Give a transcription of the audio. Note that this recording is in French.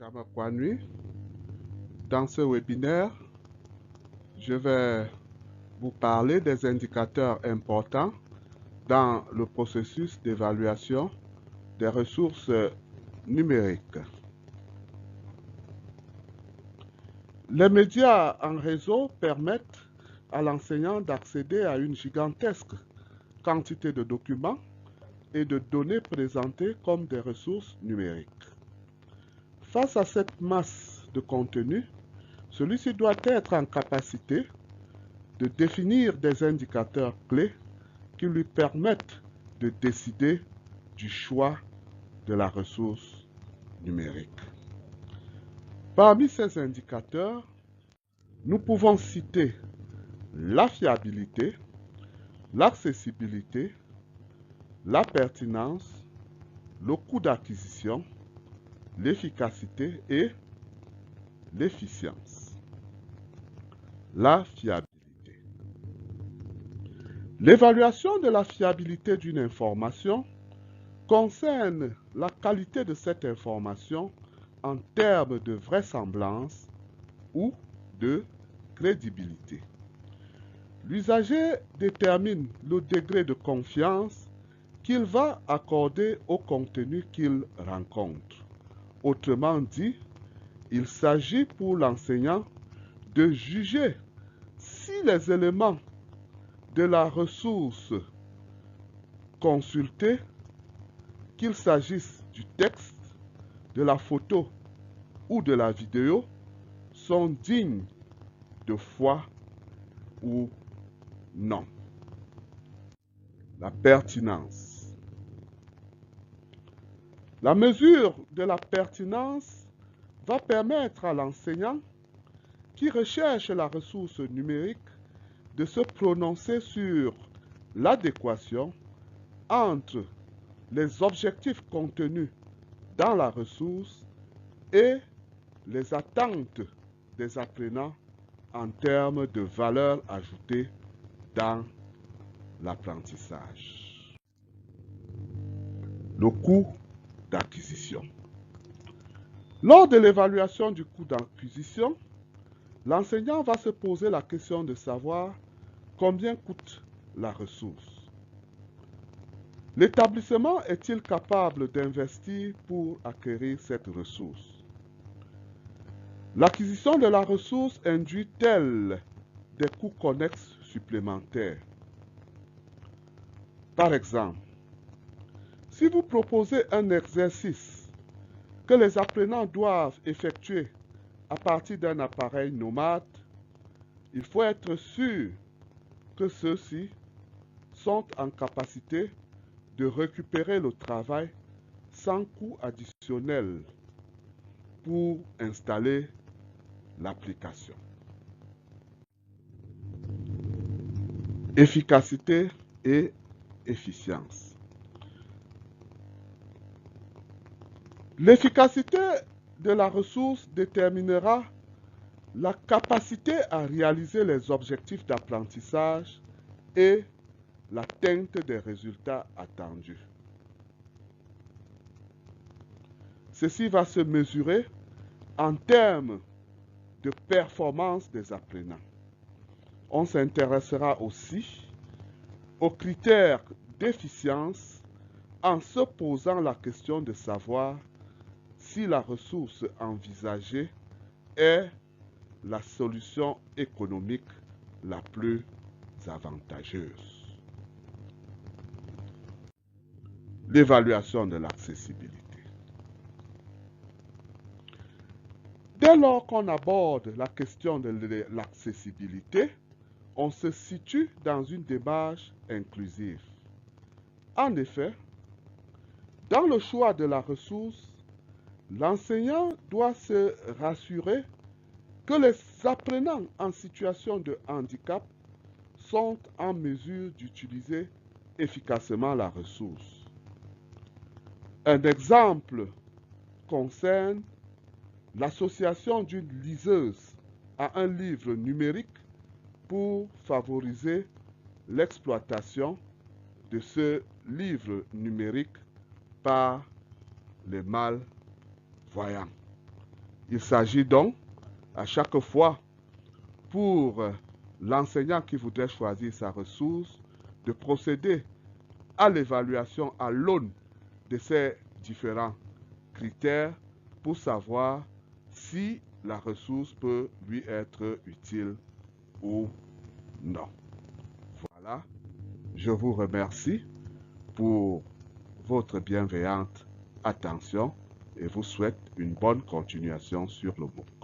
Kamakwanui. Dans ce webinaire, je vais vous parler des indicateurs importants dans le processus d'évaluation des ressources numériques. Les médias en réseau permettent à l'enseignant d'accéder à une gigantesque quantité de documents et de données présentées comme des ressources numériques. Face à cette masse de contenu, celui-ci doit être en capacité de définir des indicateurs clés qui lui permettent de décider du choix de la ressource numérique. Parmi ces indicateurs, nous pouvons citer la fiabilité, l'accessibilité, la pertinence, le coût d'acquisition, l'efficacité et l'efficience. La fiabilité. L'évaluation de la fiabilité d'une information concerne la qualité de cette information en termes de vraisemblance ou de crédibilité. L'usager détermine le degré de confiance qu'il va accorder au contenu qu'il rencontre. Autrement dit, il s'agit pour l'enseignant de juger si les éléments de la ressource consultée, qu'il s'agisse du texte, de la photo ou de la vidéo, sont dignes de foi ou non. La pertinence. La mesure de la pertinence va permettre à l'enseignant qui recherche la ressource numérique de se prononcer sur l'adéquation entre les objectifs contenus dans la ressource et les attentes des apprenants en termes de valeur ajoutée dans l'apprentissage. Le coût d'acquisition. Lors de l'évaluation du coût d'acquisition, l'enseignant va se poser la question de savoir combien coûte la ressource. L'établissement est-il capable d'investir pour acquérir cette ressource? L'acquisition de la ressource induit-elle des coûts connexes supplémentaires? Par exemple, si vous proposez un exercice que les apprenants doivent effectuer à partir d'un appareil nomade, il faut être sûr que ceux-ci sont en capacité de récupérer le travail sans coût additionnel pour installer l'application. Efficacité et efficience. L'efficacité de la ressource déterminera la capacité à réaliser les objectifs d'apprentissage et l'atteinte des résultats attendus. Ceci va se mesurer en termes de performance des apprenants. On s'intéressera aussi aux critères d'efficience en se posant la question de savoir si la ressource envisagée est la solution économique la plus avantageuse. L'évaluation de l'accessibilité. Dès lors qu'on aborde la question de l'accessibilité, on se situe dans une démarche inclusive. En effet, dans le choix de la ressource, l'enseignant doit se rassurer que les apprenants en situation de handicap sont en mesure d'utiliser efficacement la ressource. Un exemple concerne l'association d'une liseuse à un livre numérique pour favoriser l'exploitation de ce livre numérique par les malvoyants. Il s'agit donc, à chaque fois, pour l'enseignant qui voudrait choisir sa ressource, de procéder à l'évaluation à l'aune de ces différents critères pour savoir si la ressource peut lui être utile ou non. Voilà, je vous remercie pour votre bienveillante attention et vous souhaite une bonne continuation sur le MOOC.